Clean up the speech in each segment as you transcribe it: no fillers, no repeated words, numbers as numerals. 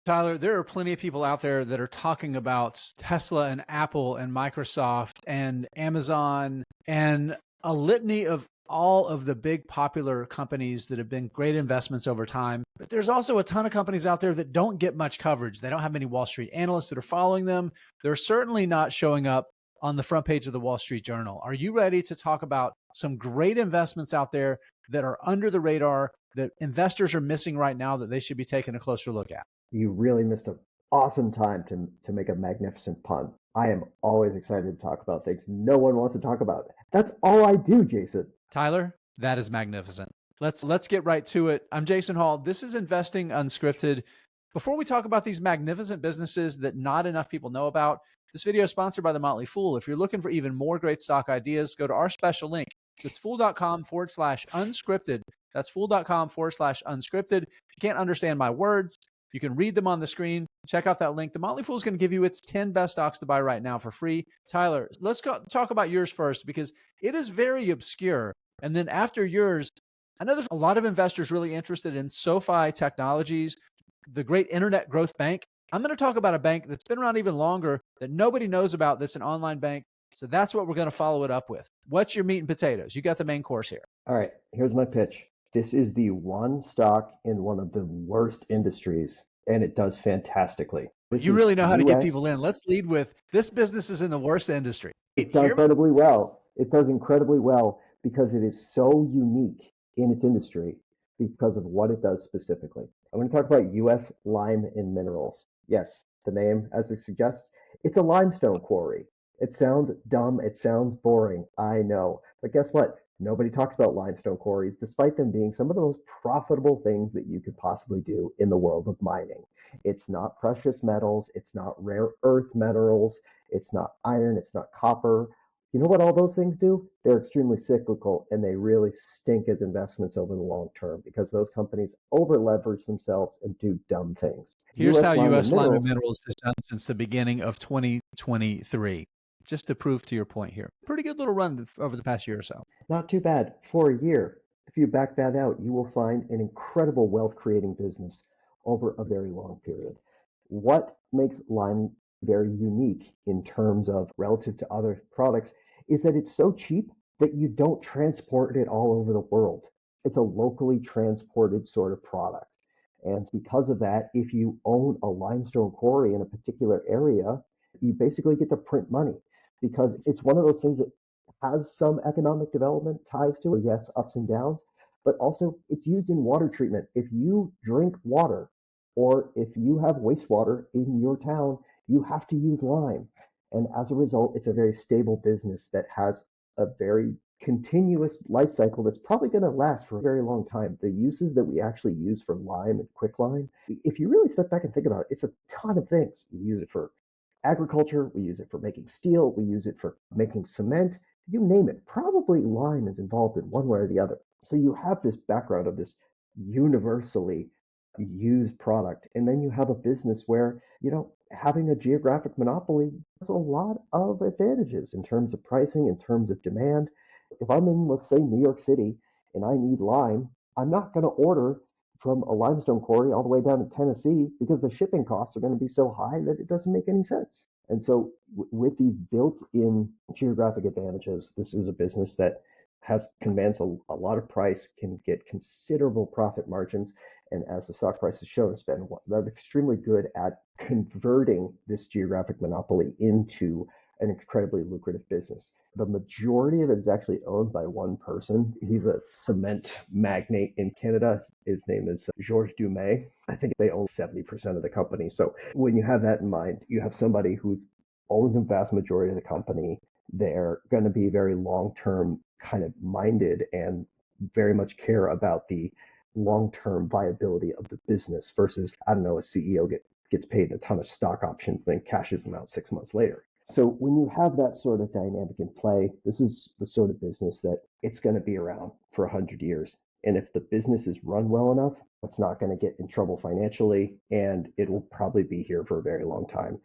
Tyler, there are plenty of people out there that are talking about Tesla and Apple and Microsoft and Amazon and a litany of all of the big popular companies that have been great investments over time. But there's also a ton of companies out there that don't get much coverage. They don't have many Wall Street analysts that are following them. They're certainly not showing up on the front page of the Wall Street Journal. Are you ready to talk about some great investments out there that are under the radar that investors are missing right now that they should be taking a closer look at? You really missed an awesome time to make a magnificent pun. I am always excited to talk about things no one wants to talk about. That's all I do, Jason. Tyler, that is magnificent. Let's get right to it. I'm Jason Hall. This is Investing Unscripted. Before we talk about these magnificent businesses that not enough people know about, this video is sponsored by The Motley Fool. If you're looking for even more great stock ideas, go to our special link. It's fool.com/unscripted. That's fool.com/unscripted. If you can't understand my words, you can read them on the screen. Check out that link. The Motley Fool is going to give you its 10 best stocks to buy right now for free. Tyler, let's talk about yours first because it is very obscure. And then after yours, I know there's a lot of investors really interested in SOFI Technologies, the great internet growth bank. I'm going to talk about a bank that's been around even longer that nobody knows about that's an online bank. So that's what we're going to follow it up with. What's your meat and potatoes? You got the main course here. All right, here's my pitch. This is the one stock in one of the worst industries, and it does fantastically. You really know how to get people in. Let's lead with this business is in the worst industry. It does incredibly well. It does incredibly well because it is so unique in its industry because of what it does specifically. I'm going to talk about US Lime and Minerals. Yes, the name, as it suggests, it's a limestone quarry. It sounds dumb. It sounds boring. I know. But guess what? Nobody talks about limestone quarries, despite them being some of the most profitable things that you could possibly do in the world of mining. It's not precious metals. It's not rare earth minerals. It's not iron. It's not copper. You know what all those things do? They're extremely cyclical and they really stink as investments over the long term because those companies over leverage themselves and do dumb things. Here's how US Lime and Minerals has done since the beginning of 2023. Just to prove to your point here. Pretty good little run over the past year or so. Not too bad for a year. If you back that out, you will find an incredible wealth creating business over a very long period. What makes Lime very unique in terms of relative to other products is that it's so cheap that you don't transport it all over the world. It's a locally transported sort of product. And because of that, if you own a limestone quarry in a particular area, you basically get to print money because it's one of those things that has some economic development ties to it. Yes, ups and downs, but also it's used in water treatment. If you drink water or if you have wastewater in your town, you have to use lime. And as a result, it's a very stable business that has a very continuous life cycle that's probably going to last for a very long time. The uses that we actually use for lime and quicklime, if you really step back and think about it, it's a ton of things. We use it for agriculture, we use it for making steel, we use it for making cement, you name it. Probably lime is involved in one way or the other. So you have this background of this universally used product. And then you have a business where, having a geographic monopoly has a lot of advantages in terms of pricing, in terms of demand. If I'm in, let's say, New York City and I need lime, I'm not going to order from a limestone quarry all the way down to Tennessee because the shipping costs are going to be so high that it doesn't make any sense. And so with these built-in geographic advantages, this is a business that commands a lot of price, can get considerable profit margins, and as the stock price has shown, they're extremely good at converting this geographic monopoly into an incredibly lucrative business. The majority of it is actually owned by one person. He's a cement magnate in Canada. His name is Georges Dumais. I think they own 70% of the company. So when you have that in mind, you have somebody who owns the vast majority of the company. They're going to be very long-term kind of minded and very much care about the long-term viability of the business versus, I don't know, a CEO gets paid a ton of stock options, then cashes them out 6 months later. So when you have that sort of dynamic in play, this is the sort of business that it's going to be around for 100 years. And if the business is run well enough, it's not going to get in trouble financially, and it will probably be here for a very long time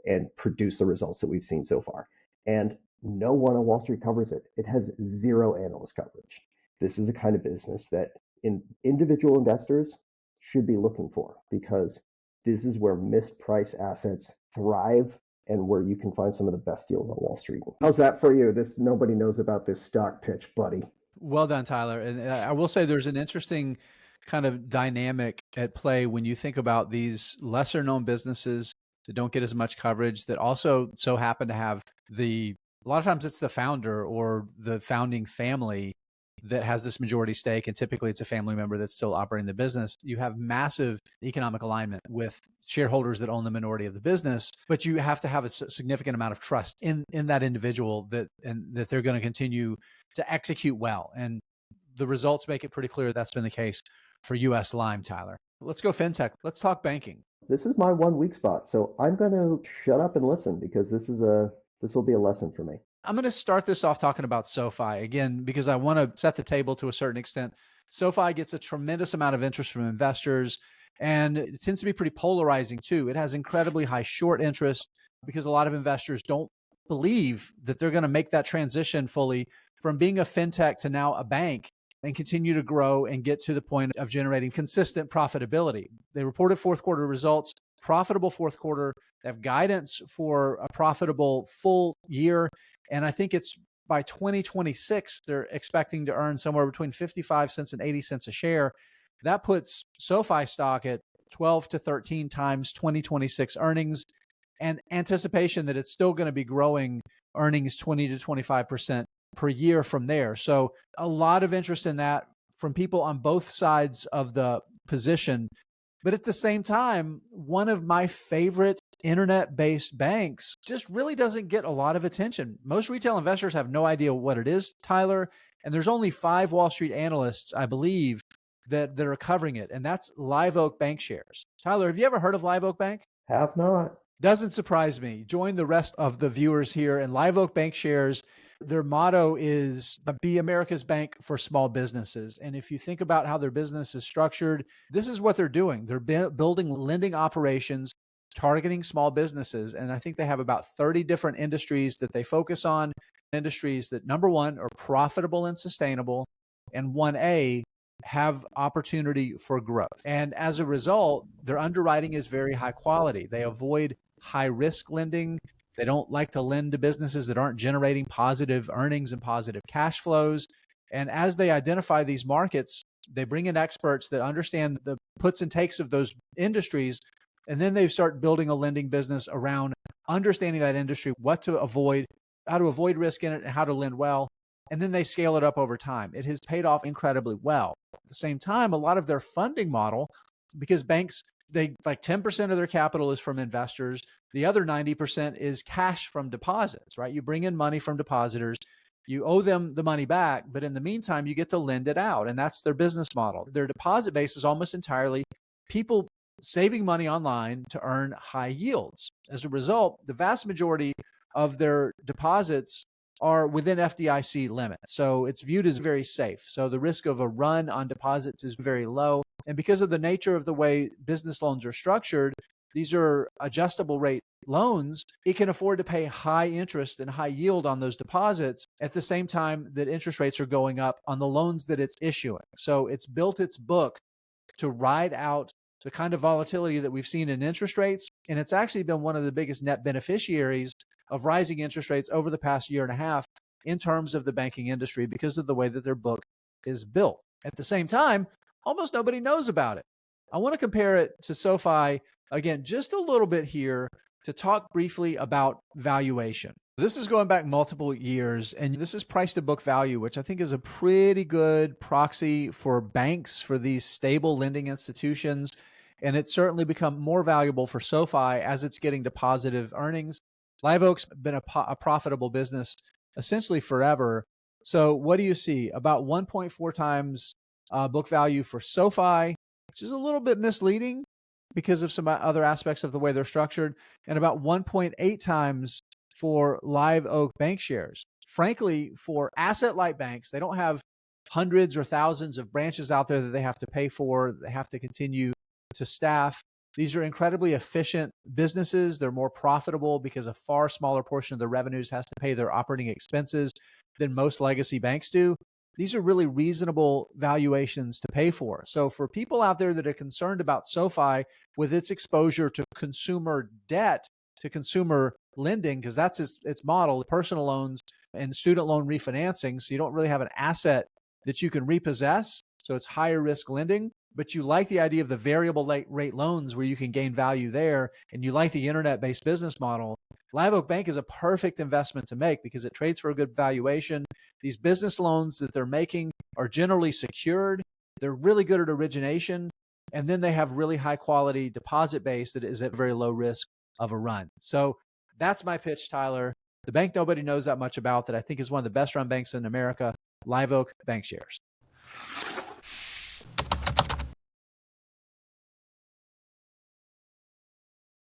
and produce the results that we've seen so far. And no one on Wall Street covers it. It has zero analyst coverage. This is the kind of business that individual investors should be looking for because This is where mispriced assets thrive and where you can find some of the best deals on Wall Street. How's that for you? This nobody knows about this stock pitch, buddy. Well done, Tyler. And I will say there's an interesting kind of dynamic at play when you think about these lesser known businesses that don't get as much coverage that also so happen to have a lot of times it's the founder or the founding family that has this majority stake. And typically it's a family member that's still operating the business. You have massive economic alignment with shareholders that own the minority of the business, but you have to have a significant amount of trust in that individual that they're going to continue to execute well. And the results make it pretty clear that's been the case for USLM, Tyler. Let's go fintech. Let's talk banking. This is my 1 week spot. So I'm going to shut up and listen because this will be a lesson for me. I'm going to start this off talking about SOFI again, because I want to set the table to a certain extent. SOFI gets a tremendous amount of interest from investors, and it tends to be pretty polarizing too. It has incredibly high short interest because a lot of investors don't believe that they're going to make that transition fully from being a fintech to now a bank and continue to grow and get to the point of generating consistent profitability. They reported fourth quarter results, profitable fourth quarter. They have guidance for a profitable full year. And I think it's by 2026, they're expecting to earn somewhere between 55 cents and 80 cents a share. That puts SOFI stock at 12 to 13 times 2026 earnings, and anticipation that it's still going to be growing earnings 20 to 25% per year from there. So a lot of interest in that from people on both sides of the position. But at the same time, one of my favorite internet-based banks just really doesn't get a lot of attention. Most retail investors have no idea what it is, Tyler, and there's only 5 Wall Street analysts, I believe, that are covering it, and that's Live Oak Bank shares. Tyler, have you ever heard of Live Oak Bank? Have not. Doesn't surprise me. Join the rest of the viewers here. And Live Oak Bank shares, their motto is be America's bank for small businesses. And if you think about how their business is structured, this is what they're doing. They're building lending operations targeting small businesses. And I think they have about 30 different industries that they focus on, industries that, number one, are profitable and sustainable, and 1A, have opportunity for growth. And as a result, their underwriting is very high quality. They avoid high risk lending. They don't like to lend to businesses that aren't generating positive earnings and positive cash flows. And as they identify these markets, they bring in experts that understand the puts and takes of those industries. And then they start building a lending business around understanding that industry, what to avoid, how to avoid risk in it, and how to lend well. And then they scale it up over time. It has paid off incredibly well. At the same time, a lot of their funding model, because banks, they like 10% of their capital is from investors. The other 90% is cash from deposits, right? You bring in money from depositors, you owe them the money back, but in the meantime, you get to lend it out. And that's their business model. Their deposit base is almost entirely people saving money online to earn high yields. As a result, the vast majority of their deposits are within FDIC limits. So it's viewed as very safe. So the risk of a run on deposits is very low. And because of the nature of the way business loans are structured, these are adjustable rate loans. It can afford to pay high interest and high yield on those deposits at the same time that interest rates are going up on the loans that it's issuing. So it's built its book to ride out the kind of volatility that we've seen in interest rates. And it's actually been one of the biggest net beneficiaries of rising interest rates over the past year and a half in terms of the banking industry because of the way that their book is built. At the same time, almost nobody knows about it. I want to compare it to SOFI again, just a little bit here to talk briefly about valuation. This is going back multiple years, and this is price to book value, which I think is a pretty good proxy for banks, for these stable lending institutions. And it's certainly become more valuable for SOFI as it's getting to positive earnings. Live Oak's been a profitable business essentially forever. So what do you see? About 1.4 times book value for SOFI, which is a little bit misleading because of some other aspects of the way they're structured, and about 1.8 times for Live Oak Bank shares. Frankly, for asset-light banks, they don't have hundreds or thousands of branches out there that they have to pay for, they have to continue to staff. These are incredibly efficient businesses. They're more profitable because a far smaller portion of their revenues has to pay their operating expenses than most legacy banks do. these are really reasonable valuations to pay for. So for people out there that are concerned about SoFi with its exposure to consumer debt, to consumer lending, because that's its model, personal loans and student loan refinancing. So you don't really have an asset that you can repossess. So it's higher risk lending, but you like the idea of the variable rate loans where you can gain value there, and you like the internet-based business model. Live Oak Bank is a perfect investment to make because it trades for a good valuation. These business loans that they're making are generally secured. They're really good at origination. And then they have really high quality deposit base that is at very low risk of a run. So that's my pitch, Tyler. The bank nobody knows that much about that I think is one of the best run banks in America, Live Oak Bank Shares.